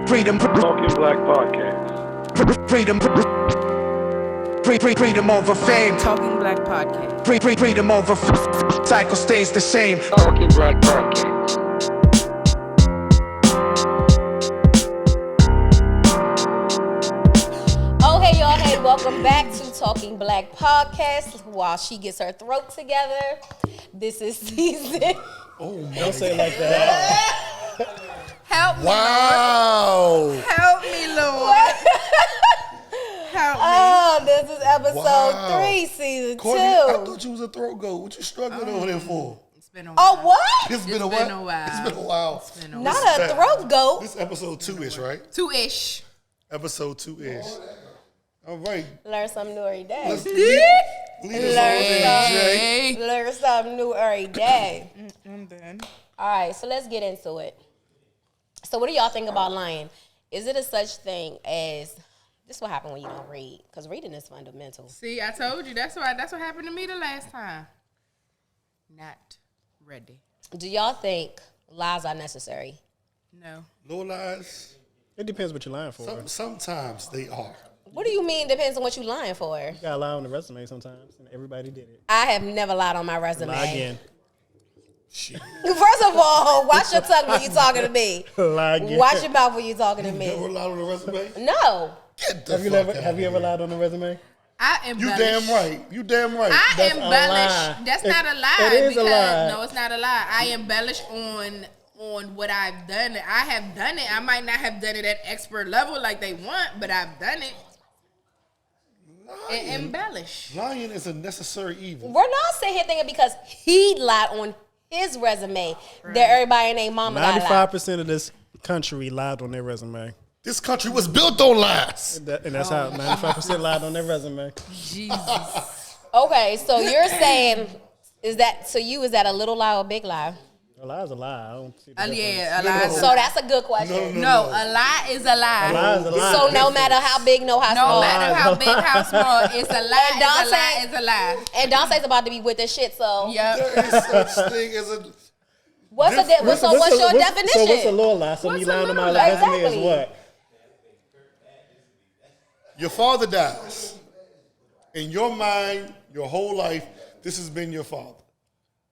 Freedom. Talking Black Podcast. Freedom over fame. Talking Black Podcast. Freedom over cycle stays the same. Talking Black Podcast. Oh, hey, y'all. Hey, welcome back to Talking Black Podcast. While she gets her throat together, this is season. Don't say it like that. Help me, Wow. Lord. Help me, Lord. Help me. Oh, this is episode Wow. 3, season 2. Courtney, I thought you was a throat goat. What you struggling over there for? It's been a while. Oh, what? It's been a been while. a while. It's been a while. It's been a Not while. a throat goat. This episode 2-ish, right? Two-ish. Episode 2-ish. All right. Learn something new every day. Let's lead us on in, Jay. Learn something new every day. I'm done. All right, so let's get into it. So what do y'all think about lying? Is it a such thing as, this is what happens when you don't read, because reading is fundamental. See, I told you. That's what happened to me the last time. Not ready. Do y'all think lies are necessary? No. No lies. It depends what you're lying for. Sometimes they are. What do you mean depends on what you're lying for? You gotta lie on the resume sometimes, and everybody did it. I have never lied on my resume. Lie again. Shit. First of all, watch your tongue when you talking to me. Lie again. Watch your mouth when you talking to Never me. lied on the resume? No. Get the Have you fuck ever? out Have you of ever here. lied on the resume? I You embellish. damn right. You damn right. I That's a lie. embellish. That's not a lie. It is a because, lie. No, it's not a lie. I embellish on what I've done. I have done it. I might not have done it at expert level like they want, but I've done it. And embellish. Lying is a necessary evil. We're not sitting here thinking because he lied on his resume that everybody and their mama got 95% of this country lied on their resume, This country was built on lies. and that's how 95% lied on their resume. Jesus. Okay, so you're saying, is that a little lie or a big lie? A lie is a lie. I don't see the difference. Yeah, a lie is a So lie. that's a good question. No, a lie is a lie. A lie is a lie. So no matter how big, no how No small. matter how big, how small, it's a lie, And Don it's a lie, it's a lie. And Dante's about to be with this shit, so Yep. There is such thing as a... what's your definition? So what's a little lie? So What's me a lying on my little lie? resume Exactly. is what? Your father dies. In your mind, your whole life, this has been your father,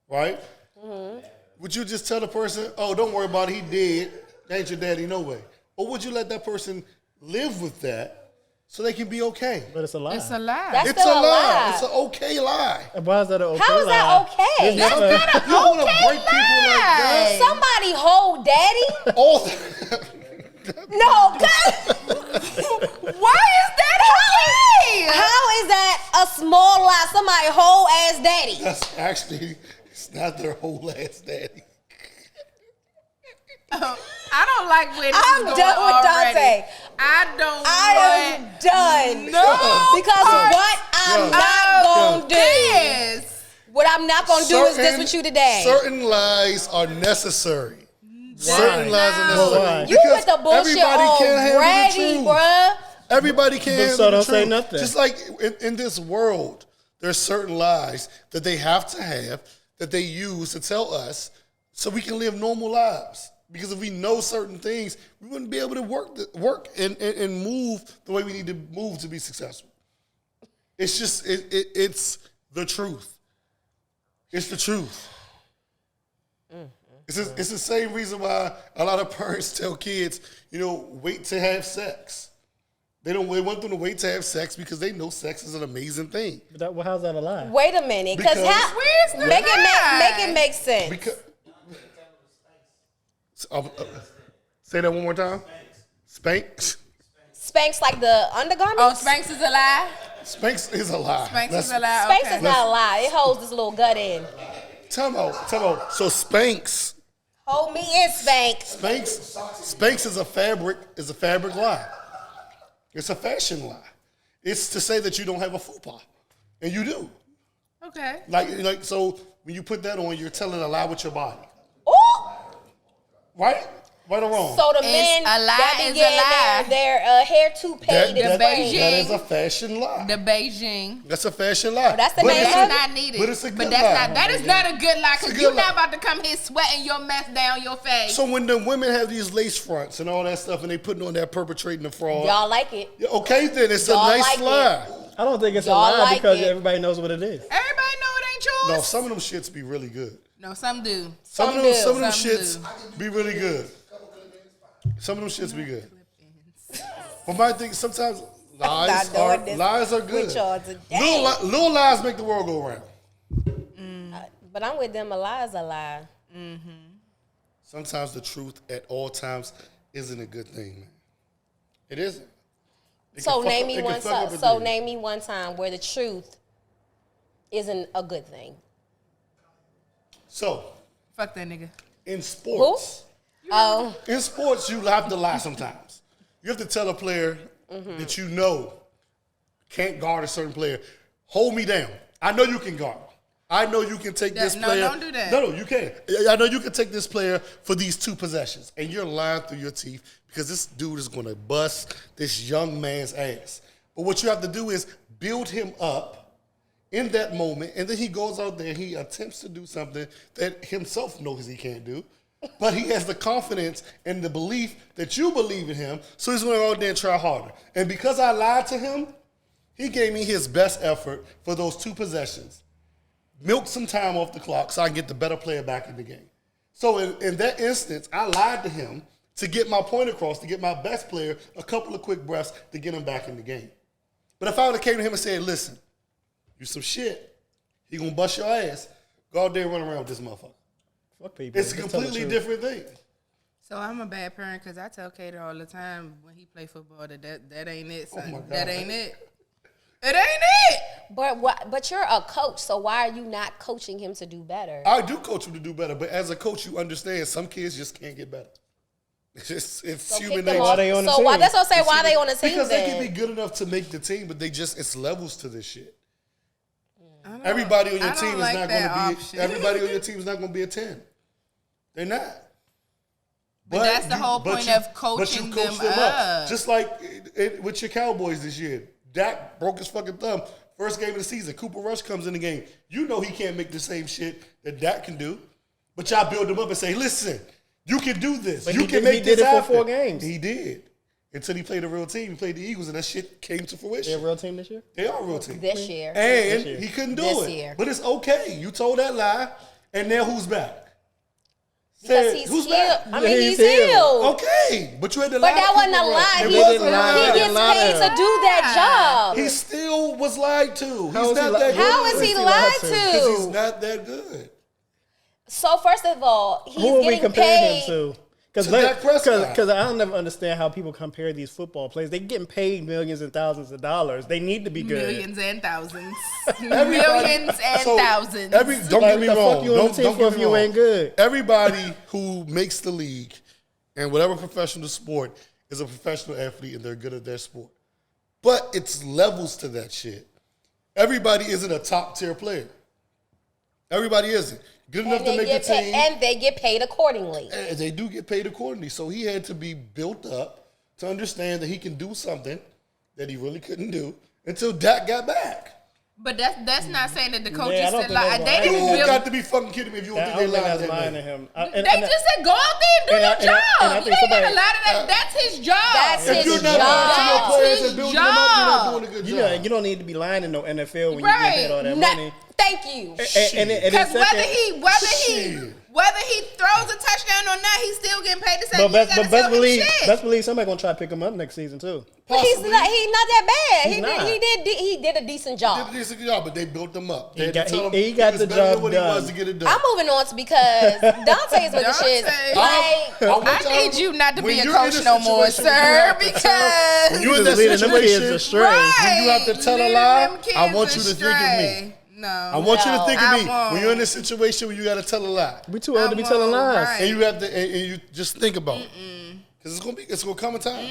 right? Mm-hmm. Would you just tell the person, oh, don't worry about it, he dead. That ain't your daddy, no way. Or would you let that person live with that so they can be okay? But it's a lie. It's a lie. That's It's a still a lie. lie. It's an okay lie. Why is that an okay How is that lie? okay? It's That's not a- You don't want to break people like that. Somebody hold daddy? All No, why is that okay? How is that a small lie? Somebody whole ass daddy. That's actually, it's not their whole ass daddy. I don't like where this I'm is going done with already. Dante. I am done. No Because parts what I'm Yo. not gonna do, Yes. what I'm not gonna do is this with you today. Certain lies are necessary. Certain lies are necessary. Why? You with the bullshit everybody can't handle the already, truth. bruh. Everybody can't handle So the don't say truth. nothing. Just like in this world, there's certain lies that they have to have that they use to tell us so we can live normal lives. Because if we know certain things, we wouldn't be able to work and move the way we need to move to be successful. It's just it's the truth. It's the truth. It's the same reason why a lot of parents tell kids, wait to have sex. They want them to wait to have sex because they know sex is an amazing thing. But well, how's that a lie? Wait a minute, Because- Where's the make lie? it make sense. Because say that one more time. Spanx. Spanx like the Oh, undergarments? Spanx is a lie? Spanx is a lie. Spanx is That's- a lie? Spanx Okay. is not a lie. It holds this little gut in. Time out. So Spanx Hold me in, Spanx. Spanx is a fabric lie. It's a fashion lie. It's to say that you don't have a fupa, and you do. Okay. Like so when you put that on, you're telling a lie with your body, Ooh! right? Right or wrong? So the It's men a lie, that be it's a getting lie. their hair toupee that, to that, spray. that is a fashion lie. The Beijing. That's a fashion lie. that's the But name it's That's a- not needed. But it's a good But that's lie. not. That is not a good lie It's a because good you're lie. not about to come here sweating your mess down your face. So when the women have these lace fronts and all that stuff, and they putting on that perpetrating the fraud, Y'all like it. yeah, okay, then it's a Y'all nice like it. lie. I don't think it's a Y'all lie like because it. everybody knows what it is. Everybody know it ain't yours. No, some of them shits be really good. No, some do. Some Some of them, do. some of them Some shits be really good. Some of them shits be good. But my thing, sometimes lies not are doing this good. with y'all today. Little lies make the world go around. But I'm with them. A lie is a lie. Sometimes the truth at all times isn't a good thing, man. It isn't. It So can fuck name up- me it can one fuck up time. a So day. name me one time where the truth isn't a good thing. So Fuck that nigga. in sports, Oh, in sports, you have to lie sometimes. You have to tell a player that you know can't guard a certain player, hold me down. I know you can guard. I know you can take this No, player. don't do that. No, you can't. I know you can take this player for these 2 possessions. And you're lying through your teeth because this dude is going to bust this young man's ass. But what you have to do is build him up in that moment, and then he goes out there and he attempts to do something that himself knows he can't do. But he has the confidence and the belief that you believe in him, so he's going to go out there and try harder. And because I lied to him, he gave me his best effort for those 2 possessions. Milk some time off the clock so I can get the better player back in the game. So in that instance, I lied to him to get my point across, to get my best player a couple of quick breaths to get him back in the game. But if I would have came to him and said, listen, you some shit, he gonna bust your ass, go out there and run around with this motherfucker. Fuck people. It's a Just tell the completely truth. different thing. So I'm a bad parent because I tell Kater all the time when he play football that ain't it, son. my God. That ain't it. It ain't it. but you're a coach, so why are you not coaching him to do better? I do coach him to do better, but as a coach, you understand some kids just can't get better. It's So human kick them nature. off. they on the So why? team? That's what I'm saying. Why they on the team Because they can then? be good enough to make the team, but it's levels to this shit. Everybody on your I don't team is like not that going to be. option. Everybody on your team is not going to be a 10. They're not. But that's the whole point of coaching them up. Just like with your Cowboys this year. Dak broke his fucking thumb. First game of the season. Cooper Rush comes in the game. You know he can't make the same shit that Dak can do. But y'all build him up and say, listen, you can do this. But you he can did- make he this did it for happen. 4 games. He did. Until he played a real team. He played the Eagles and that shit came to fruition. They a real team this year? They are a real team. This year. And year. he couldn't do This it. year. But it's okay. You told that lie, and now who's back? Because Said, he's who's healed. back? I mean, Yeah, he's he's healed. healed. Okay, but you had to lie. But that to wasn't a people, lie. right? It He, wasn't a lie. lie. he gets Lie. paid to do that job. He still was lied to. How He's is he not li- that good. How is he lied lied to? Because he's to? not that good. So first of all, he's Who are we getting comparing paid. him to? To Dak Prescott. Because I'll never understand how people compare these football players. They getting paid millions and thousands of dollars. They need to be good. Millions and thousands. Everybody- Millions and so, thousands. Don't Like, get me the wrong. fuck you on the Don't team get for if me you wrong. ain't good? Everybody who makes the league and whatever professional sport is a professional athlete and they're good at their sport. But it's levels to that shit. Everybody isn't a top tier player. Everybody isn't. Good enough And to they, make the get team. paid, and they get paid accordingly. And they do get paid accordingly. So he had to be built up to understand that he can do something that he really couldn't do until Dak got back. But that's not saying that the coaches Yeah, I don't said think like that's they lying. didn't You build. got to be fucking kidding me if you don't I think don't they think lied that's that lying way. to him. They just said go out there and do and your I job. think You ain't got somebody- a lot of that. That's his job. That's If his you're not job. lying to your That's players his and building them up, you're not job. doing a good You job. know, you don't need to be lying in no NFL when you Right. get paid all that Not- money. thank you. Because Shit. whether he throws a touchdown or not, he's still getting paid the same. But You gotta tell him shit. best believe somebody gonna try to pick him up next season too. But he's Possibly. not that bad. He's not. He did a decent They job. did a decent job, but they built them up. They He had to got- tell he him got was the better than job what he done. was to get it done. I'm moving on to because Dante's with the shit. Dante. Like, I need you not to When be a you're coach in a no more, situation, you sir, have to tell- because when you're in Just that leading them kids situation, astray. when you have to tell a Leading lie, them kids I want you to think of astray. me. No, I want you to think I of me. won't. When you're in a situation where you got to tell a lie, We too old to be telling lies. Right. and you have to, and you just think about it, because it's gonna come a time.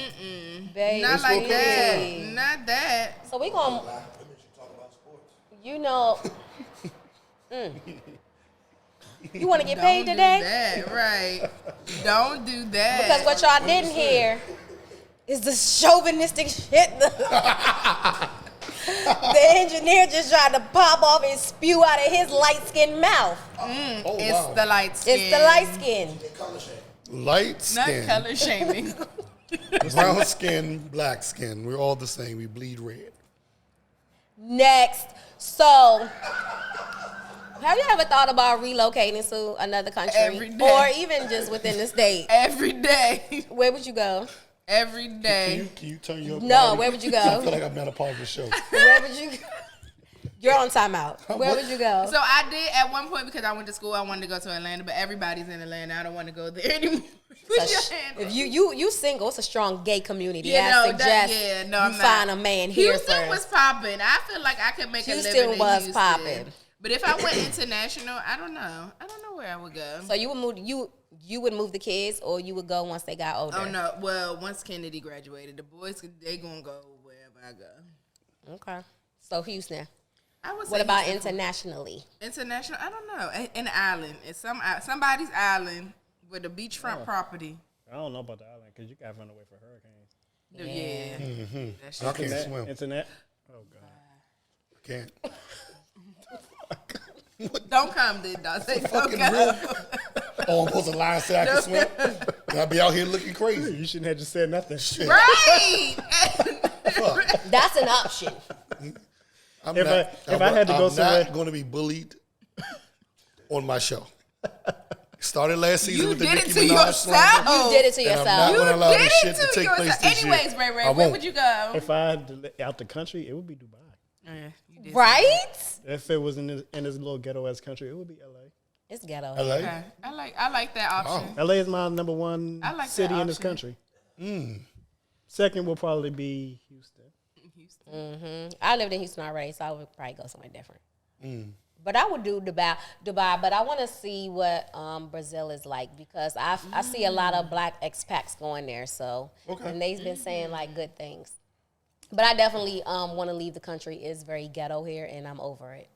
baby. Not like gonna come that. time. Not that. So we gonna, you know, You want to get Don't paid do today? that, right? Don't do that. Because what y'all didn't hear is the chauvinistic shit. The engineer just tried to pop off and spew out of his light-skinned mouth. Oh, it's wow. the light skin. It's the light skin. Light Not skin, color shaming. brown skin, black skin. We're all the same. We bleed red. Next. So, have you ever thought about relocating to another country? Every day. Or even just within the state? Every day. Where would you go? Every day. Can you turn your No, body? where would you go? I feel like I'm not a part of the show. Where would you go? You're on timeout. Where would you go? So I did at one point because I went to school. I wanted to go to Atlanta, but everybody's in Atlanta. I don't want to go there anymore. Put your hand If up. you single, it's a strong gay community. Yeah, I no, suggest I'm you not. find a man here Houston first. was popping. I feel like I could make a Houston living in was Houston. popping. But if I went international, I don't know. I don't know where I would go. So you would move you would move the kids, or you would go once they got older. Oh no! Well, once Kennedy graduated, the boys they gonna go wherever I go. Okay. So Houston. I would say What about Houston. internationally? International? I don't know. An island. It's somebody's island with a beachfront property. I don't know about the island because you got to run away for hurricanes. Yeah. That shit. I can't swim. Internet. Oh God. Can't. Don't come, then, dog. Say don't fucking come. real? Oh, I'm supposed to lie and say I can swim? And I'll be out here looking crazy. You shouldn't have just said nothing. Right. That's an option. I'm If I had to go I'm somewhere- not going to be bullied on my show. Started last season You with the did it Nicki to Minaj yourself. slander. You did it to And I'm yourself. not You gonna allow did this it shit to to take place yourself. this year. Anyways, Ray, I where won't. would you go? If I had to out the country, it would be Dubai. Oh, yeah, you did. Right? If it was in this little ghetto ass country, it would be LA. It's ghetto. LA? Okay. I like that option. LA is my number one I like that city in this option. country. Second will probably be Houston. I lived in Houston already, so I would probably go somewhere different. But I would do Dubai. But I want to see what Brazil is like because I see a lot of black expats going there. So and they've been saying like good things. But I definitely want to leave the country. It's very ghetto here, and I'm over it.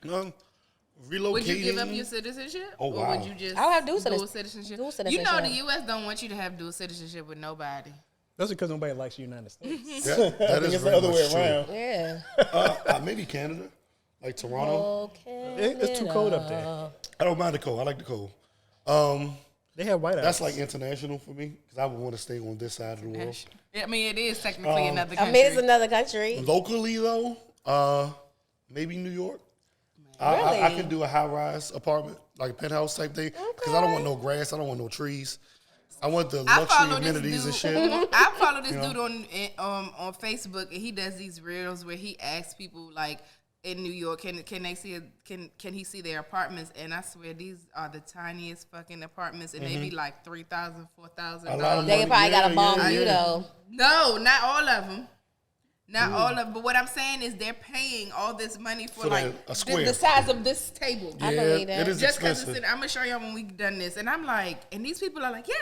Relocating. Would you give up your citizenship? Oh, Or wow. would you just I would have dual citizenship? dual You know the citizenship. U.S. don't want you to have dual citizenship with nobody. That's because nobody likes the United States. That I think is it's the very other way much true. around. Yeah. Maybe Canada, like Toronto. It's too cold up there. I don't mind the cold. I like the cold. They have whiteouts. That's like international for me because I would want to stay on this side of the world. I mean, it is technically another I country. mean, it's another country. Locally though, maybe New York. I Really? can do a high-rise apartment, like a penthouse type thing, because I don't want no grass. I don't want no trees. I want the I luxury follow this amenities and dude. shit. I follow this dude on Facebook, and he does these reels where he asks people like in New York, can they see can he see their apartments? And I swear these are the tiniest fucking apartments, and they be like $3,000, $4,000. A lot of They probably got a bomb yeah, view yeah. though. No, not all of them. Not all of, but what I'm saying is they're paying all this money for For like a square. the size of this table. I Yeah, believe that. it is Just because expensive. I'm gonna show y'all when we done this, and I'm like, and these people are like, yeah,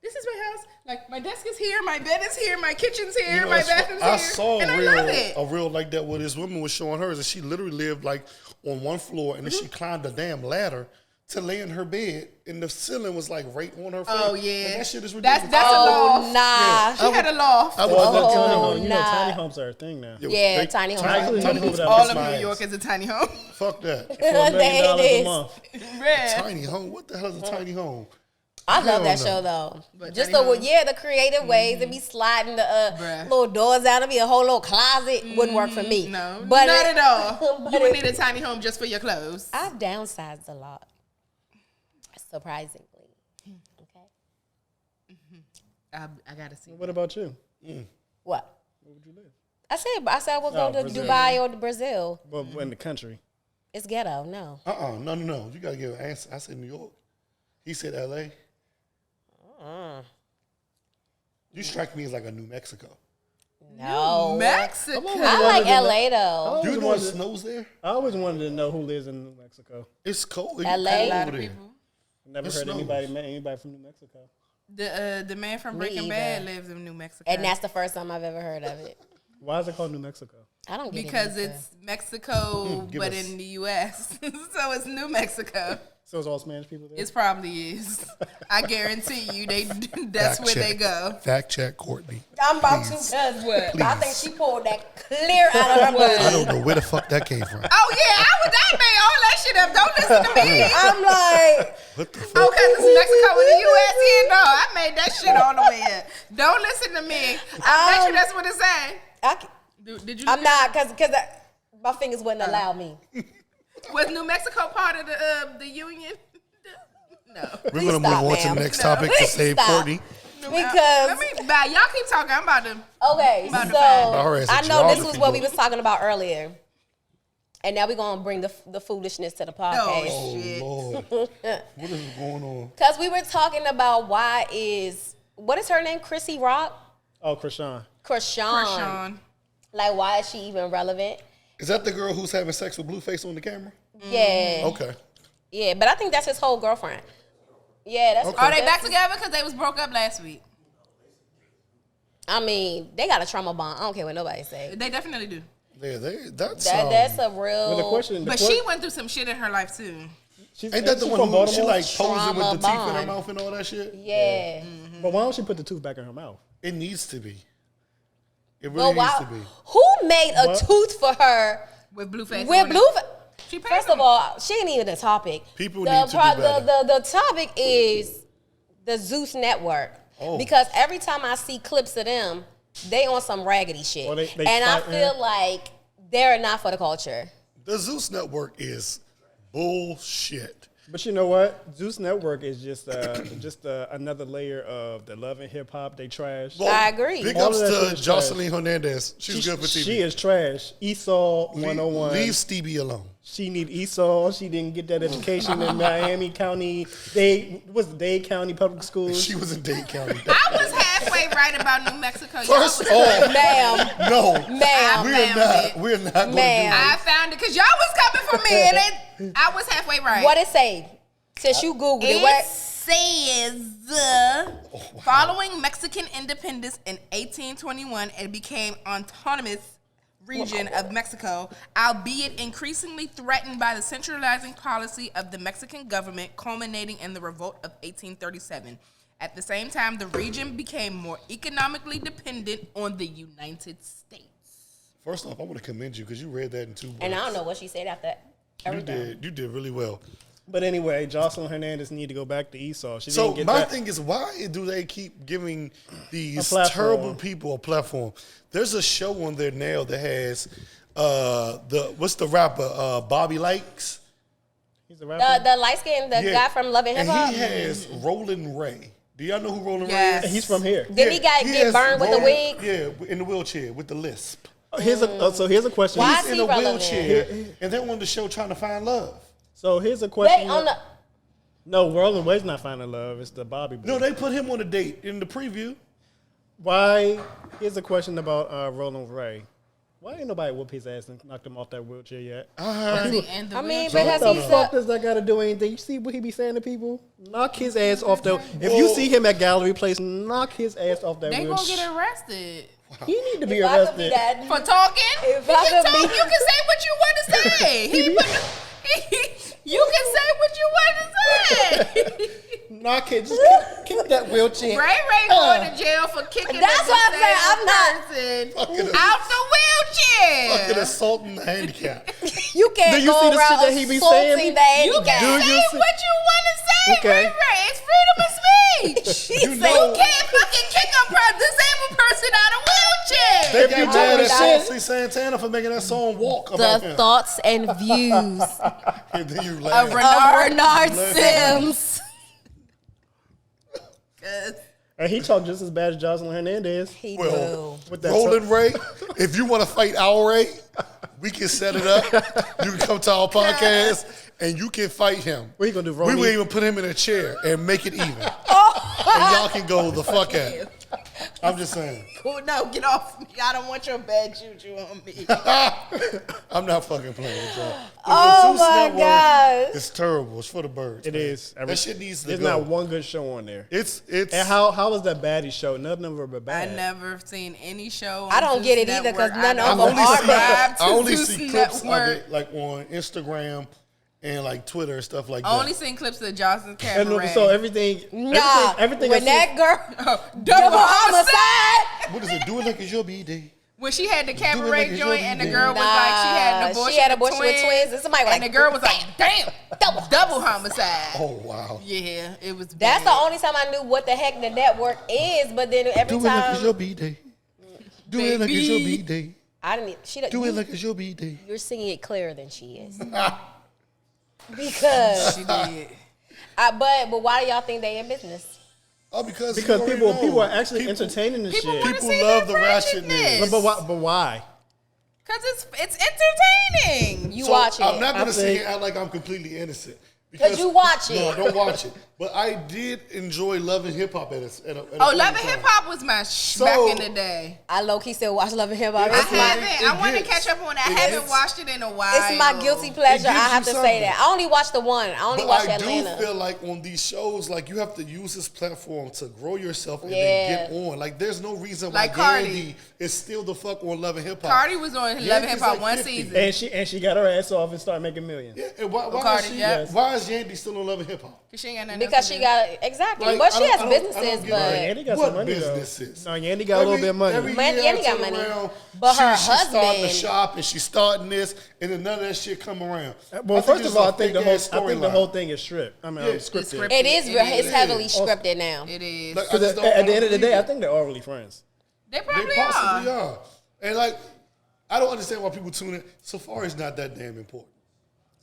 this is my house. Like my desk is here, my bed is here, my kitchen's here, You know, my bathroom's I here, saw and a I reel, love it. a reel like that where this woman was showing hers, and she literally lived like on one floor, and then she climbed a damn ladder to lay in her bed, and the ceiling was like right on her face. Oh yeah, Like, that shit is ridiculous. That's a Oh loft. nah. She had a loft. I was Well, looking tiny at home. You know, nah. tiny homes are a thing now. Yeah, tiny home. Tiny tiny homes homes are All kiss of my New ass. York is a tiny home. Fuck that. $4 million They a is. month. Red. Tiny home. What the hell is a tiny home? I love that Hell no. show though. But Just tiny the home. the creative ways to be sliding the Bruh. little doors out. It'd be a whole little closet. Wouldn't work for me. No, but not at all. but You would it- need a tiny home just for your clothes. I've downsized a lot, surprisingly. Okay. I gotta see. What about you? What? Where would you live? I said I would go Oh, to Brazil. Dubai or to Brazil. Well, in the country. It's ghetto. No. No. You gotta give an answer. I said New York. He said LA. You strike me as like a New Mexico. No. Mexico. I like LA though. Do you always know it wanted- snows there? I always wanted to know who lives in New Mexico. It's cold. It's LA? cold A lot over of there. people. Never It heard snows. anybody from New Mexico. The man from Me Breaking either. Bad lives in New Mexico. And that's the first time I've ever heard of it. Why is it called New Mexico? I don't get because it. it's Mexico, give but us- in the U.S. So it's New Mexico. So it's all Spanish people there? It probably is. I guarantee you, that's where they go. Fact check Courtney. I'm about to cause what? I think she pulled that clear out of her I butt. don't know where the fuck that came from. Oh yeah, I made all that shit up. Don't listen to me. I'm like, What the fuck? Oh, cause it's Mexico and the U.S. here. No, I made that shit all the way up. Don't listen to me. I bet you that's what it said. Did you? I'm not, cause my fingers wouldn't allow me. Was New Mexico part of the union? No. We're going to move stop, on to the ma'am. next No. topic to Please save stop. Courtney. Because Let me. Bye. Y'all keep talking. I'm about to. okay, About to so find Our ass I a know this geography was what we book. was talking about earlier, and now we're gonna bring the foolishness to the podcast. Oh shit. Lord. What is going on? Because we were talking about what is her name? Chrissy Rock? Oh, Krishan. Krishan. Sean. Like, why is she even relevant? Is that the girl who's having sex with Blueface on the camera? Yeah. Okay. Yeah, but I think that's his whole girlfriend. Yeah, that's. Are they back together? Because they was broke up last week. I mean, they got a trauma bond. I don't care what nobody say. They definitely do. Yeah, that's That's a real. Well, the question, But she went through some shit in her life too. ain't that the one who she like posing with the teeth in her bond. mouth and all that shit? Yeah. But why don't she put the tooth back in her mouth? It needs to be. It Well, really needs wow. to be. Who made a What? tooth for her With Blueface. with on it. Blueface? She paid First him. of all, she ain't even the topic. People need to do better. The topic is the Zeus Network. Oh. Because every time I see clips of them, they on some raggedy shit. Well, they and I fight, feel like they're not for the culture. The Zeus Network is bullshit. But you know what? Zeus Network is just another layer of the love and hip hop. They trash. Well, I agree. Big All ups of that shit to is Jocelyn Hernandez. She's good for TV. She is trash. Esau 101. Leave Stevie alone. She need Esau. She didn't get that education in Miami County. Dade County Public Schools. She was in Dade County. I was halfway right about New Mexico. Y'all First was- off, Ma'am. no, Ma'am. we're not going to do Ma'am. that. I found it because y'all was coming for me, and I was halfway right. What it say? Since you Googled it, It what? says, following Mexican independence in 1821, it became autonomous region of Mexico, albeit increasingly threatened by the centralizing policy of the Mexican government, culminating in the revolt of 1837. At the same time, the region became more economically dependent on the United States. First off, I want to commend you because you read that in 2 words. And I don't know what she said after everything. You did really well. But anyway, Jocelyn Hernandez need to go back to Esau. She So didn't get my that. thing is, why do they keep giving these A platform. terrible people a platform? There's a show on there now that has what's the rapper Bobby Likes? He's a rapper. The light skinned guy from Love and Hip Hop. And he has Roland Ray. Do y'all know who Roland Yes. Ray is? He's from here. Did he get has burned with the Roland- wig? Yeah, in the wheelchair with the lisp. Here's a question. Why He's is in he a relevant? wheelchair, and they're on the show trying to find love. So here's a question. They on the. No, Roland Way's not finding love. It's the Bobby boy. No, they put him on a date in the preview. Why? Here's a question about Roland Ray. Why ain't nobody whoop his ass and knocked him off that wheelchair yet? Was he in the I mean, wheelchair? because What the he's fuck does that got to do anything? You see what he be saying to people? Knock his ass off the. If you see him at Gallery Place, knock his ass off that They wheelchair. gonna get arrested. He need to be If I could be arrested. that, For talking? If You I can could talk, be- you can say what you want to say. You can say what you want to say. Knock it. Just kick that wheelchair. Ray going to jail for kicking That's a what I'm saying. I'm not- disabled Fucking person out the Fucking wheelchair. assaulting the handicap. you can't Do you go see the around shit that he be assaulting saying? the You can Do handicap. you say see- what you want to say, Okay. Ray. It's freedom of speech. You know- You can't fucking kick a disabled person out of a wheelchair. They If got you mad doing at shit- Saucy Santana for making that song walk about The him. thoughts and views And then you laugh. Of of Renard Sims. And he talked just as bad as Jocelyn Hernandez. He Well, With that Roland Ray, if you want to fight our Ray, we can set it up. You can come to our podcast and you can fight him. What you gonna do, We Ronnie? will even put him in a chair and make it even. Oh. And y'all can go the fuck at it. I'm just saying. Oh, no, get off me. I don't want your bad juju on me. I'm not fucking playing with y'all. The Oh Zeus my Network gosh. It's terrible. It's for the birds. It man. is. That shit needs to There's go. not one good show on there. It's And how was that baddie show? None of them were I bad. never seen any show. On I don't Zeus get it either, 'cause Network. none I of don't them are subscribe I only to see Zeus clips of Network. it like on Instagram and like Twitter and stuff like I only that. seen clips of Johnson And Cabaret. so everything, Nah, everything when I that girl Double homicide. What is it? Do it like it's your B-Day. When she had the like cabaret it's joint your and the B-Day. girl was like, she had an Nah, abortion, she had abortion with twins, and somebody was and like, the girl was like, damn, double homicide. Oh wow. Yeah, it was. That's bad. the only time I knew what the heck the network is. But then every Do it like time it's your B-Day. Do it like it's your Baby. B-Day. I didn't. Do it like it's your B-Day. You're singing it clearer than she is. Because, She did. but why do y'all think they in business? Oh, because you already people know. are actually People- entertaining this People shit. wanna People see love that the ratchetness. ratchetness. But why? Cause it's entertaining. You So watch it. I'm not gonna I sit think- here and act like I'm completely innocent. 'Cause you watch No, it. I don't watch it. But I did enjoy Love and Hip Hop at a Oh, point Love in and time. Hip Hop was my back in the day. I low key still watch Love and Hip Hop. I It's my, haven't. I want to gets- catch up on that. I it haven't gets- watched it in a while. it's my guilty pleasure. I gives have you to say something. that. I only watched the one. I only But watched I Atlanta. do feel like on these shows, like you have to use this platform to grow yourself and Yeah. then get on. Like there's no reason Like why Cardi. Yandy is still the fuck on Love and Hip Hop. Cardi was on Love and Yandy's Hip Hop like one 50. season. And she got her ass off and started making millions. Yeah, and why Cardi, is she? yeah. Why is Yandy still on Love and Hip Hop? Cause she ain't got nothing Because else to she do. got exactly, Like, but she I don't- has I don't- I don't businesses. get Nah, But Yandy got what some money though. businesses? No, Yandy got a little bit of money. Every Man, year Yandy I got turn money. around, But her she's starting the husband- shop and she's starting this, and then none of that shit come around. Well, think first it's of all, a I think the fake-ass whole storyline. thing is stripped. I mean, Yeah. scripted. scripted. it is. It It's is. heavily scripted now. It is. Like, I Because just don't- at the I end of the don't day, I believe think they're all really friends. They it. probably They possibly are. are. And like, I don't understand why people tune in. Safari's not that damn important.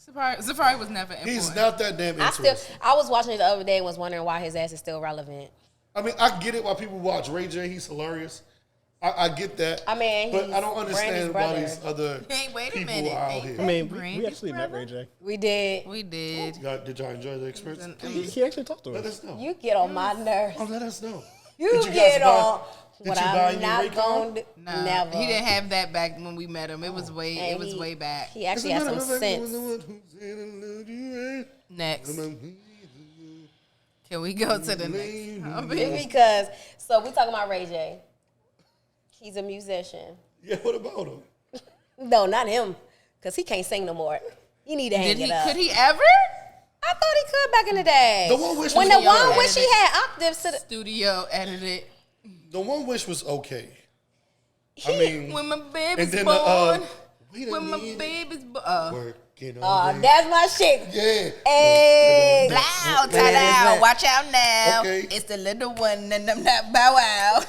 Safari was never important. He's not that damn I interesting. was watching it the other day and was wondering why his ass is still relevant. I mean, I get it why people watch Ray J. He's hilarious. I get that. I mean, but he's I don't understand why Brandy's these other Hey, wait a people minute. are out Ain't here. I mean, we Brandy's actually met brother? Ray J. We did. We did. Did y'all enjoy the experience? He actually talked to Let us. us know. You get on my nerves. Oh, let us know. You Did guys get buy- on. Did What you buy I'm any not Raycon? going to Nah, never. he didn't have that back when we met him. It was way. And It was way back. He actually has some sense. Next, can we go to the next topic? Because so we talking about Ray J. He's a musician. Yeah, what about him? No, not him, because he can't sing no more. He need to hang Did it he? up. Could he ever? I thought he could back in the day. The One Wish when was the one okay. wish he had octaves to the. Studio edited. The One Wish was okay. I mean, When my and baby's then born. wait a When my minute. baby's born. Working on it. That's my shit. Yeah. Hey. Loud, ta-da, watch out now. Okay. It's the little one and I'm not bow wow.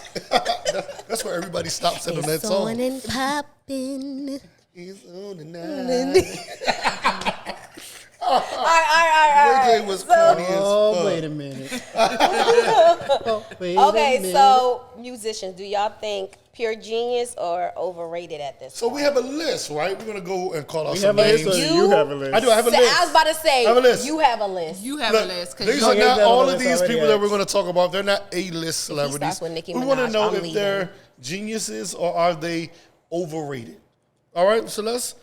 That's where everybody stops at on that song. and popping. He's on the night. All right. Ray J was corny as Oh, fuck. wait a minute. Oh, wait a Okay, minute. so musicians, do y'all think pure genius or overrated at this So point? we have a list, right? We're gonna go and call out We some have a list, names. or You- you have a list? I do. I have a So list. I was about to say, I have a list. you have a list. You have Look, a list. Cause these you, are Don't not get that all on of the these list people already, that we're going to talk about. They're not A-list celebrities. starts with Nicki We want to Minaj, know I'm if leaving. they're geniuses or are they overrated. All right, so let's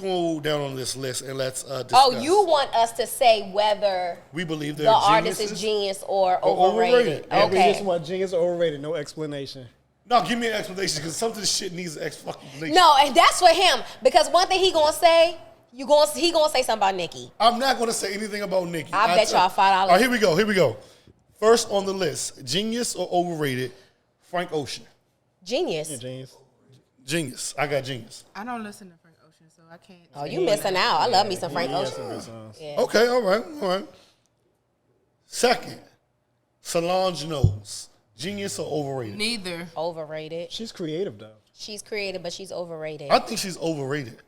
go down on this list and let's discuss. Oh, you want us to say whether We believe they're the artist geniuses. is genius or Or overrated. overrated. Yeah, we just Okay. want genius or overrated, no explanation. No, give me an explanation because some of this shit needs an explanation. No, and that's for him because one thing he gonna say, he gonna say something about Nicki. I'm not going to say anything about Nicki. I bet y'all $5. All right, here we go. First on the list, genius or overrated, Frank Ocean. Genius. Yeah, genius. Genius. I got genius. I don't listen to Frank Ocean, so I can't. Oh, you missing out. I love me some Frank He has Ocean. some good songs. Yeah. Okay, all right. Second, Solange Knowles. Genius or overrated? Neither. Overrated. She's creative though. She's creative, but she's overrated. I think she's overrated.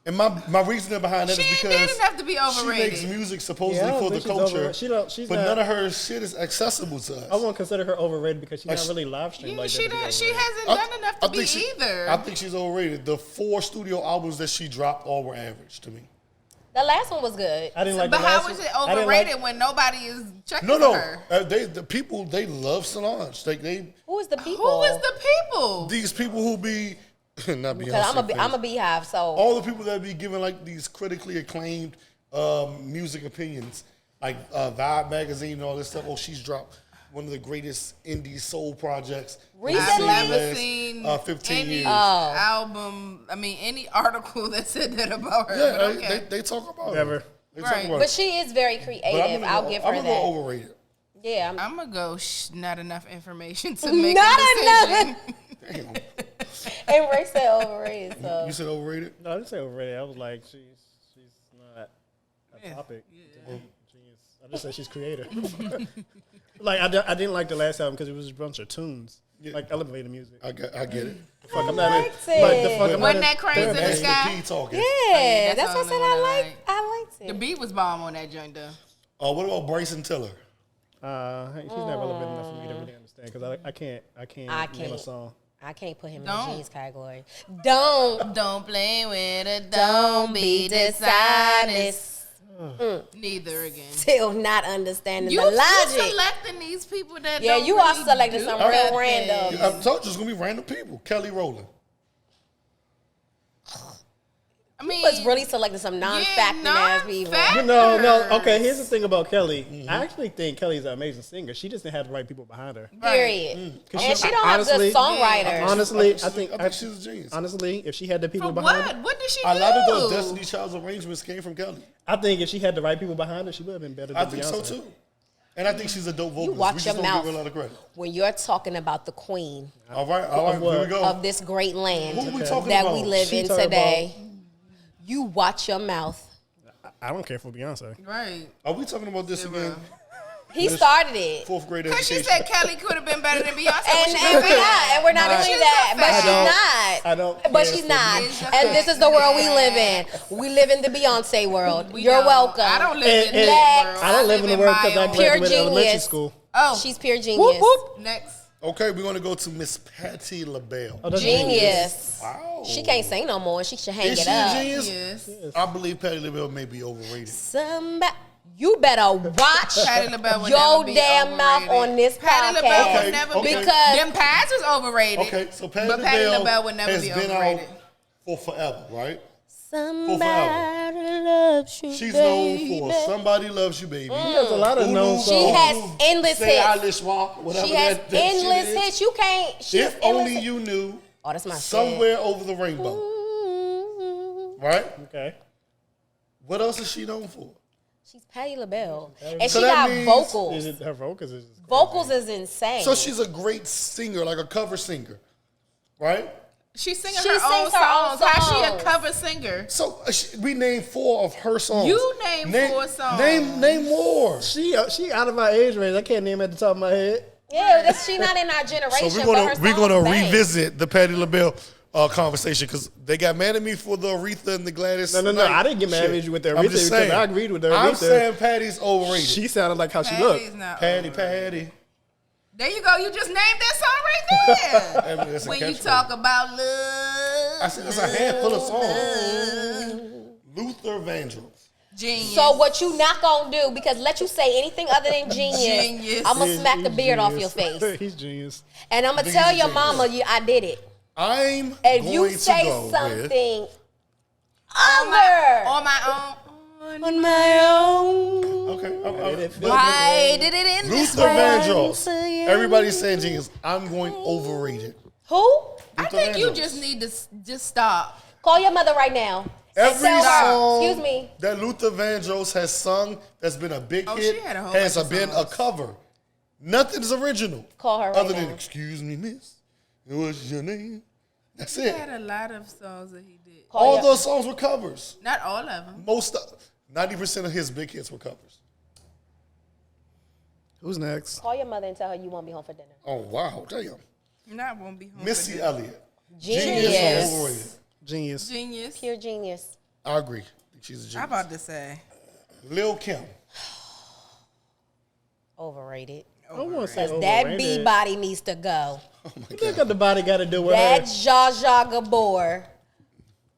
And my reasoning behind that is She because didn't have to be overrated. she makes music supposedly Yeah, I don't for the think she's culture, she's but not- none of her shit is accessible to us. I won't consider her overrated because she's Like, not really live streamed Yeah, like she that. to be does. She overrated. hasn't done enough to be either. I think she's overrated. The 4 studio albums that she dropped all were average to me. The last one was good. I didn't like but the how last is one. it I didn't overrated like- when nobody is checking No, for her? the people they love Solange. They Who is the people? Who is the people? these people who be not Beyonce. Because I'm fans. a beehive, so All the people that be giving like these critically acclaimed music opinions, like Vibe magazine and all this stuff. Oh, she's dropped one of the greatest indie soul projects Recently? I've in the never last, seen 15 any years. album. I mean, any article that said that about her. but Yeah, okay. they talk about Never. her. They Right. talking about But it. she is very But creative. I'll give her I'm gonna go that. overrated. Yeah. I'm gonna go. Not enough information to make Not a decision. Damn. And Ray said overrated. So You said overrated? No, I didn't say overrated. I was like, she's not a topic. I just said she's creative. Like I didn't like the last album because it was a bunch of tunes, like elevator music. I get it. Fuck, I'm not liked in, but the it. fuck, I'm Wasn't not that crazy in the That's the sky? P talking. yeah, that's that's what I the said. only one I I liked The it. beat was bomb on that joint though. What about Bryson Tiller? she's not relevant enough for me to really understand because I can't name a song. I can't put him in Don't. the jeans category. Don't play with it. don't be dishonest. Neither again. Still not understanding You the logic. selecting these people that Yeah, don't you are really selecting do some real nothing. random. I told you it's gonna be random people. Kelly Rowland. I mean, was really selecting some non-facting ass people. non-fact- No. Okay, here's the thing about Kelly. I actually think Kelly's an amazing singer. She just didn't have the right people behind her. Period. 'Cause And she don't have honestly- good songwriters. Honestly, I I think she's a genius. honestly, if she had the people For behind what? her, What did she A do? lot of those Destiny Child's arrangements came from Kelly. I think if she had the right people behind her, she would have been better than I think Beyonce. so too. And I think she's a dope vocalist. watch We just your don't mouth. give her a lot of credit. When you're talking about the queen All right, here we go. of this great land Who we talking that about? we live She in talking today, you watch your mouth. I don't care for Beyonce. Right. Are we talking about this again? He started it. Fourth grade Because she education. said Kelly could have been better than Beyonce. And we're not But doing she's that. a But fact. she's not. I don't But care she's for not. It's a And this fact. is the world we live in. We live in the Beyonce world. We You're don't. welcome. I don't live in And that Next. world. I don't live in the world because I my Pure own- graduated elementary genius. school. Oh, She's pure genius. next. Okay, we're gonna go to Miss Patty LaBelle. Oh, that's Genius. Wow. She can't sing no more. She should hang Is it she a up. genius? Yes. I believe Patty LaBelle may be overrated. Somebody, you better watch Patty LaBelle would your never be damn mouth overrated. on this Patty LaBelle podcast. Okay, would never okay. be. Because Them Pies was overrated. Okay, so Patty But Patty LaBelle LaBelle would never has be been overrated. out for forever, right? somebody loves you, She's baby. known for Somebody Loves You, Baby. There's a lot of known She songs. has endless Say I hits. Lish Walk, whatever She has that shit endless is. hits. You can't. She's If endless Only hits. You Knew, Oh, that's my shit. Somewhere Over the Rainbow, right? Okay. What else is she known for? She's Patti LaBelle, and So she that got means- vocals. Is it her vocals? Is Vocals is insane. So she's a great singer, like a cover singer, right? She's singing She her own sings her own songs. How's she a songs. cover singer? So we named 4 of her songs. You named 4 songs. Name more. she out of my age range. I can't name at the top of my head. yeah, that's, she not in our generation. So but her we're gonna songs bang. revisit the Patti LaBelle conversation because they got mad at me for the Aretha and the Gladys. No, Knight I didn't get mad shit. at you with the I'm Aretha just because saying. I agreed with the I'm Aretha. saying Patty's overrated. She sounded like how she Patty's looked. not Patty. There you go. You just named that song right I there. mean, that's a When you catchphrase. talk about love, I said it's a handful of songs. Luther Vandross. genius. So what you not gonna do? Because let you say anything other than genius, Genius. I'm gonna smack the He's beard off genius. your face, He's genius. and I'm gonna think tell he's your genius. mama I did it. I'm If going you to say go with something on my own. on my own, okay. why did it end this Luther way? Vandross. Everybody's saying genius. I'm going overrated. Who? I Luther think you Vandross. just need to just stop. Call your mother right now. And Every tell her, song excuse me. that Luther Vandross has sung that's been a big Oh, hit she had a whole has bunch of been a songs. cover. Nothing's original. Call her right Other than, now. excuse me, miss, what's your name? That's He it. had a lot of songs that he did. Call All your- those songs were covers. Not all of them. 90% of his big hits were covers. Who's next? Call your mother and tell her you won't be home for dinner. Oh, wow. Damn. Not won't be home. Missy for this. Elliott. Genius. or overrated? Genius. Genius. Pure genius. I agree. She's a I'm genius. about to say. Lil Kim. Overrated. I don't want to say Cause that overrated. B body needs to go. What the the body got to do with That her? Zsa Zsa Gabor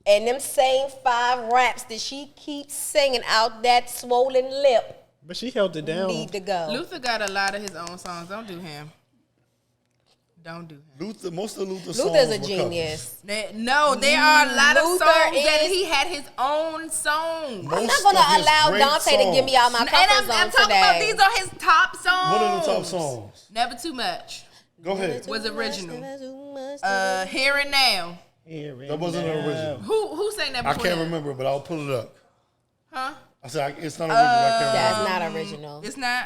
and them same 5 raps that she keeps singing out that swollen lip But she held it down. need to go. Luther got a lot of his own songs. Don't do him. Don't do him. Most of Luther's Luther's songs a were genius. No, there are a lot of Luther songs that is- he had his own songs. covers. I'm Most not gonna of his allow great Dante to get me out my And comfort I'm zone talking about today. these are his top songs. What are the top songs? Never Too Much Go ahead. was original. Here and Now. That wasn't an original. Who sang that I before can't that? remember, but I'll pull it up. Huh? I said it's not original. I can't That's remember. not original. It's not.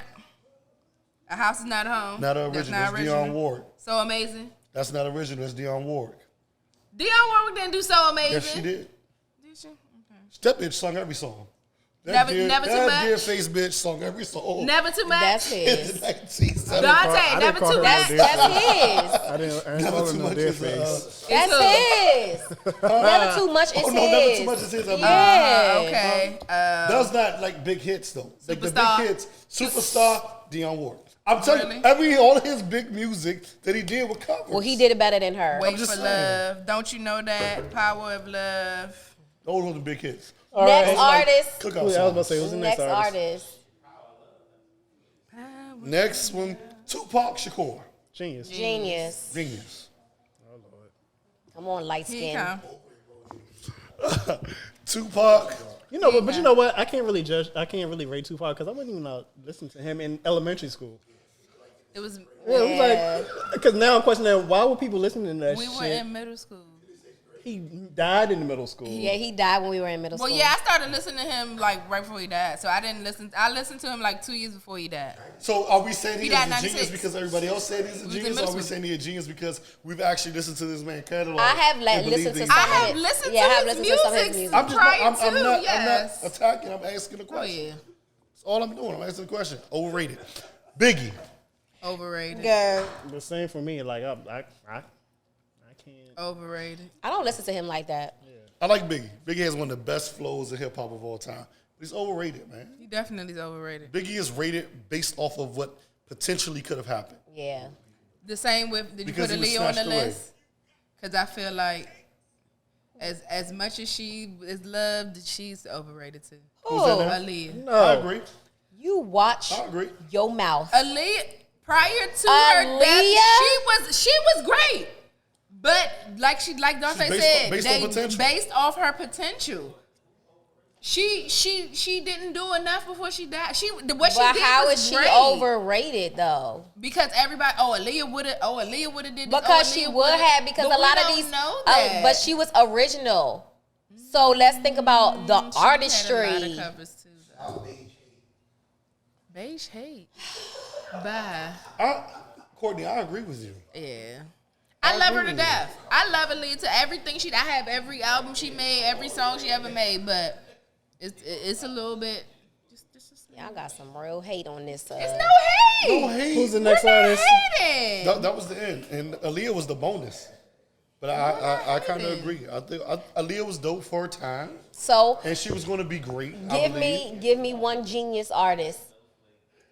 A House is Not a Home. Not That's original. not It's Dionne Warwick. So Amazing. That's not original. It's Dionne Warwick. Dionne Warwick didn't do So Amazing. Yes, she did. Did she? Okay. That bitch sung every song. Never Too that Much? dear face bitch sung every song. Never Too Much. That's In his. the 1970s. Dante, I Never didn't call Too her Much. no That's his. I didn't Never call Too him no Much dear is, face. That's his. Never Too Much is Oh, his. no, Never Too Much is his. Yeah. Okay. That's not like big hits though. Like the Superstar. big hits, Superstar, Dionne Warwick. I'm telling Really? you, all of his big music that he did with covers. Well, he did it better than her. Wait just for saying. Love. Don't you know that? Power of Love. Those were the big hits. Next artist. Cookout I was songs. about to say, who's the Next next artist? artist. Next one, Tupac Shakur. Genius. Genius. Genius. Come on, light Here skin. you come. Tupac. You know, but you know what? I can't really judge. I can't really rate Tupac because I wasn't even listening to him in elementary school. It was. Yeah, it was like because now I'm questioning why were people listening to that We shit? were in middle school. He died in the middle school. Yeah, he died when we were in middle Well, school. yeah, I started listening to him like right before he died. So I didn't listen. I listened to him like 2 years before he died. So are we saying He he is died a in genius 96. because everybody else said he's a was in genius? Or middle are we school. saying he's a genius because we've actually listened to this man catalog? I have and believe listened to that some he's- of I have it. listened Yeah, I have to his listened to some of his music. music. I'm just prior not, I'm to, not, yes. I'm not attacking. I'm asking a Oh question. yeah, That's all I'm doing. I'm asking a question. Overrated. Biggie. overrated. Girl, The same for me. Like I can't. Overrated. I don't listen to him like that. I like Biggie. Biggie has one of the best flows of hip hop of all time. But he's overrated, man. He definitely is overrated. Biggie is rated based off of what potentially could have happened. Yeah. The same with. Did you Because put he was Aaliyah on the snatched away. list? Because I feel like as much as she is loved, she's overrated too. Who's that now? Aaliyah. I agree. You watch I agree. your mouth. Aaliyah, prior to her death, Aaliyah? she was great. But like Dante She's said, based on potential. based off her potential. She didn't do enough before she died. What she But did how was is she great. Overrated though? Because everybody, Aaliyah would have did this. Because oh, she Aaliyah would woulda- have, because but a lot we of don't these, know that. but she was original. So let's think about the She had a lot artistry. of covers too, though. Beige hate. Bye. Courtney, I agree with you. Yeah. I love her agree to with you. death. I love Aaliyah to everything I have every album she made, every song she ever made, but it's a little bit. Y'all got some real hate on this. It's no hate. No hate. Who's the next We're not artist? hating. That was the end, and Aaliyah was the bonus. But I kind of agree. I think Aaliyah was dope for her time, So and she was going to be great. I believe. give me one genius artist.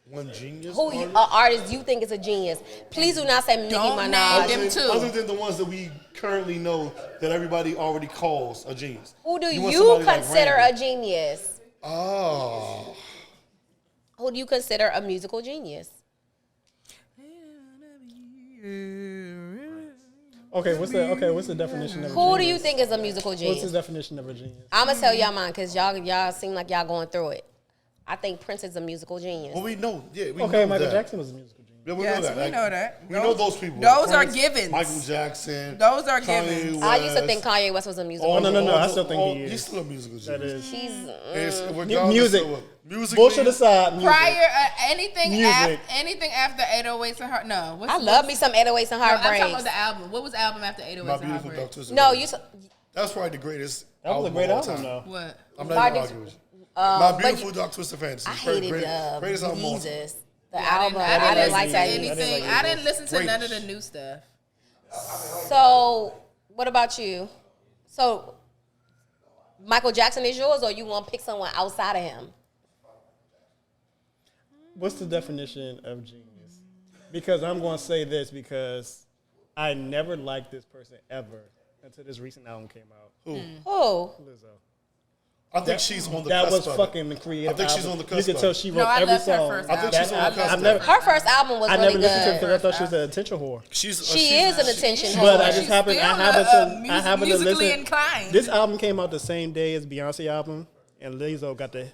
One genius. Who artist. artist you think is a genius? Please do not say Nicki Don't Minaj. name them too. Other than the ones that we currently know that everybody already calls a genius. Who do want you somebody like consider a Randy. genius? Oh, Who do you consider a musical genius? Okay, what's the definition of a Who do genius? you think is a musical What's the genius? definition of a genius? I'm gonna tell y'all mine because y'all seem like y'all going through it. I think Prince is a musical genius. well, we know. Yeah, we Okay, know Michael that. Jackson was a musical genius. Yeah, we Yes, know that. we know that. We know those people. those are Prince, givens. Michael Jackson. Those are Kanye givens. I used to West, think Kanye West was a musical all no, the- no, all I the- still think all- he is. He's still a musical genius. That is genius. It's regardless music. of what- musically, Bullshit aside. Music. Prior anything Music. anything after 808s and Heart. No, what's I love me some 808s and No, I'm talking about Heartbreaks. the album. What was the album after 808s My and Beautiful Heartbreak? Dark Twisted No, Fantasy. you. That's probably the greatest. That was a great of all album, time. though. What? I'm Why not even did arguing with you. but My you- Beautiful Dark Twisted Fantasy. I hated greatest album of all time. Jesus. The I album. didn't, I didn't like listen that to either. anything. I didn't listen to none of the Greatest. new stuff. So, what about you? So, Michael Jackson is yours, or you want to pick someone outside of him? What's the definition of genius? Because I'm going to say this because I never liked this person ever until this recent album came out. Who? Who? Lizzo. I think she's on the That cusp was of it. fucking creative. I think she's album. on the You cusp can of tell it. she No, wrote I every loved her song. first I think she's on the I've cusp of never- it. Her first album was I really never listened to it good. because I thought she was an attention whore. She is an attention whore. But I She's just happened. still I happened to musically listen. inclined. This album came out the same day as Beyonce album, and Lizzo got the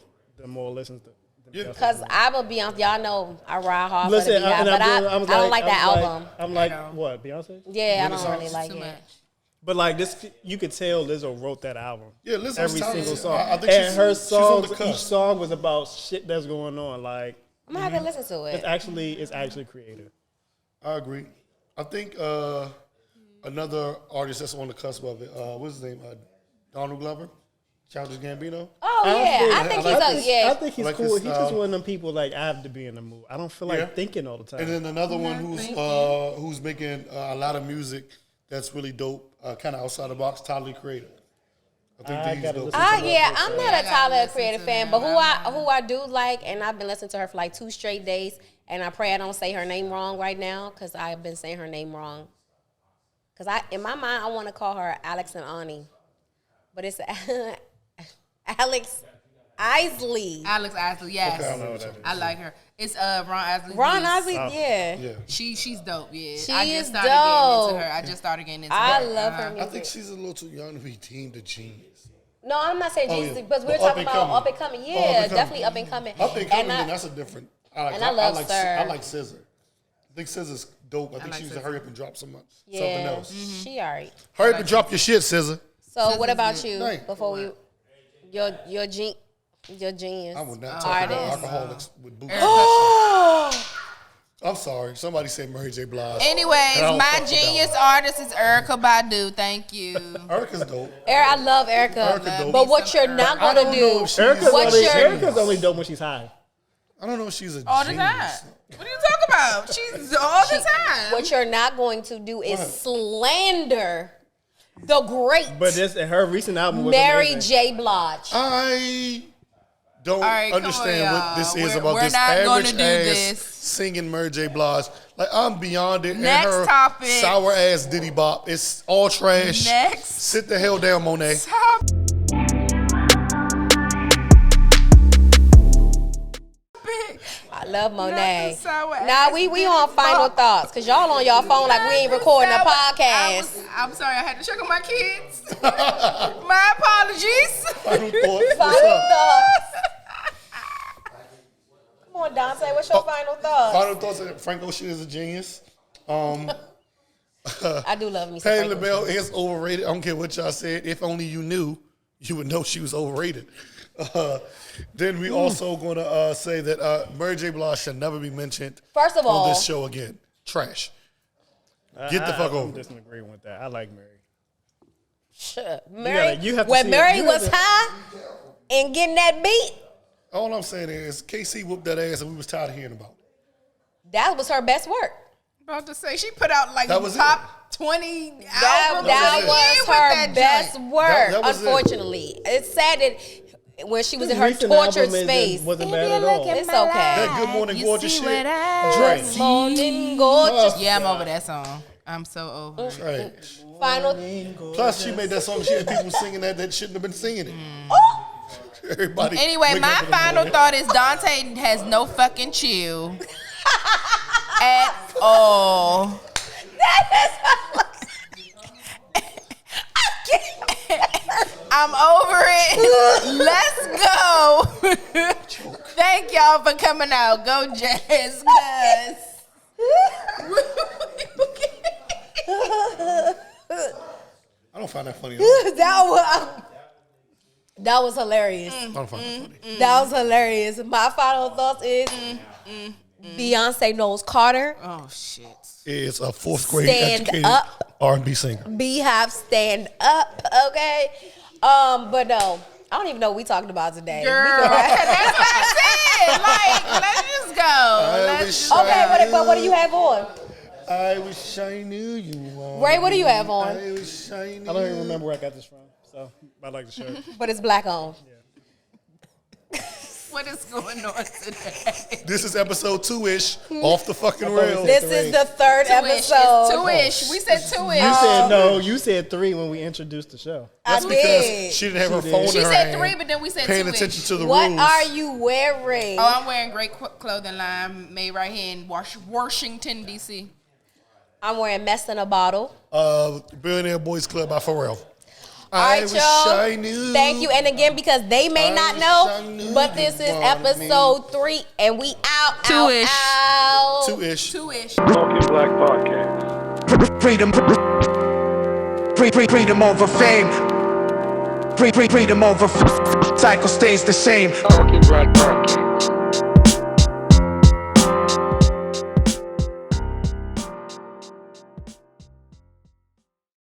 more listens. Than Beyonce. Cause I will be on. Y'all know I ride hard Listen, for the Beehive, but I don't like that album. I'm like, what, Beyonce? Yeah, I Really don't really songs? like Too it. much. But like this, you could tell Lizzo wrote that album. Yeah, Lizzo's every talented. single song. I think And her she's on the songs, cusp. each song was about shit that's going on. Like I'm gonna have to listen to it. it's actually creative. I agree. I think another artist that's on the cusp of it, what's his name? Donald Glover, Childish Gambino. Oh yeah, I think he's I think he's like cool. his He's just style. one of them people like I have to be in the mood. I don't feel like Yeah. thinking all the time. And then another one who's making a lot of music that's really dope, kind of outside the box, Tyler the Creator. I think I he's gotta dope. listen Yeah, I'm not a I gotta Tyler listen Creative to fan, him. but who I do like, and I've been listening to her for like 2 straight days, and I pray I don't say her name wrong right now, because I've been saying her name wrong. Because in my mind, I want to call her Alex and Ani, but it's Alex Isley. Alex Isley, yes. Okay, I know what that is. I like her. It's Ron Isley. Ron niece. Isley, yeah. Yeah. She's dope, yeah. She I is just started getting into dope. her. I just started getting into I her. love her I music. think she's a little too young to be deemed a genius. No, I'm not saying Oh, Jesus, yeah. because we're But talking up and about coming. up and coming. Oh, Yeah, up and coming. definitely up and coming. Up and coming, I- then that's a different. I and I love like, Sir. I like SZA. I think SZA's dope. I think like she used to SZA. hurry up and drop something yeah, else. she alright. Hurry up and drop your shit, SZA. So what about you? Thank- Before we, your genius I would not talk about artist. alcoholics with boots. I'm sorry. Somebody said Mary J. Blige. Anyways, And I don't my fuck with that genius one. artist is Erica Badu. Thank you. Erica's dope. I love Erica, Erica dope. but what you're not I gonna don't do? know if she's What's your- Erica's only dope when she's high. I don't know if she's a All the genius. time. What are you talking about? She's all the time. What you're not going to do is What? slander the great But her recent album was Mary amazing. J. Blige. I don't All right, come understand on, what this y'all. is We're- about we're this not gonna average do ass this. singing Mary J. Blige. Like, I'm beyond it. Next and her topic. sour ass Diddy Bop. It's all trash. Next. Sit the hell down, Monet. Topic. I love Monet. Nothing sour Nah, ass we Diddy on final Bop. thoughts, cause y'all on y'all phone like we ain't recording a podcast. I'm sorry, I had to check on my kids. My apologies. Final thoughts. What's Final up? thoughts. Come on, Dante. What's your final thoughts? Final thoughts. Frank Ocean is a genius. I do love me some Patti Frank LaBelle Ocean. is overrated. I don't care what y'all said. If only you knew, you would know she was overrated. Then we also going to say that Mary J. Blige should never be mentioned First of all- on this show again. Trash. Get the fuck over I'm it. disagreeing with that. I like Mary. Sure. Mary, you have to when see it. Mary You was have to- high and getting that beat, All I'm saying is KC whooped that ass and we was tired of hearing about it. that was her best work. About to say she put out like That was top 20 albums. That of the year was with her that best joint. work. That was it. Unfortunately, it's sad that when she was in His her recent tortured album space, wasn't bad at all. it's okay. That Good Morning You Gorgeous see shit. what I Trash. Morning gorgeous. Yeah, I'm over that song. I'm so over it. Trash. Final. Plus, she made that song. She had people singing that shouldn't have been singing it. Everybody. Anyway, wake my up in the final morning. thought is Dante has no fucking chill at all. I'm over it. Let's go. Thank y'all for coming out. Go Jazz, cuz. I don't find that funny at all. That was hilarious. I don't find that funny. That was hilarious. My final thoughts is Beyonce knows Carter. Oh shit. Is a fourth grade Stand educated up. R&B singer. Beehive, stand up, okay? But no, I don't even know what we talking about today. Girl, that's what I said. Like, let's just go. Let's just Okay, but what do you have on? I wish I knew you. Ray, what do you have on? I wish I knew. I don't even remember where I got this from, so I like the shirt. But it's black on. What is going on today? This is episode 2-ish, off the fucking rails. This is the third Two-ish. episode. It's two-ish. We said two-ish. You said no. You said 3 when we introduced the show. That's I because did. she didn't have her She phone did. in She her said hand, 3, but then we said paying two-ish. attention to the What rules. are you wearing? Oh, I'm wearing great clothing line made right here in Washington, D.C. I'm wearing Mess in a Bottle. Billionaire Boys Club by Pharrell. All I right, wish y'all. I knew. Thank you. And again, because they may I not wish know, I knew but you this is wanted episode 3, and we out. Two-ish. Out. 2-ish. Two-ish. Smoking Black Podcast. Freedom. Freedom over fame. Freedom over cycle stays the same. Talking Black Podcast.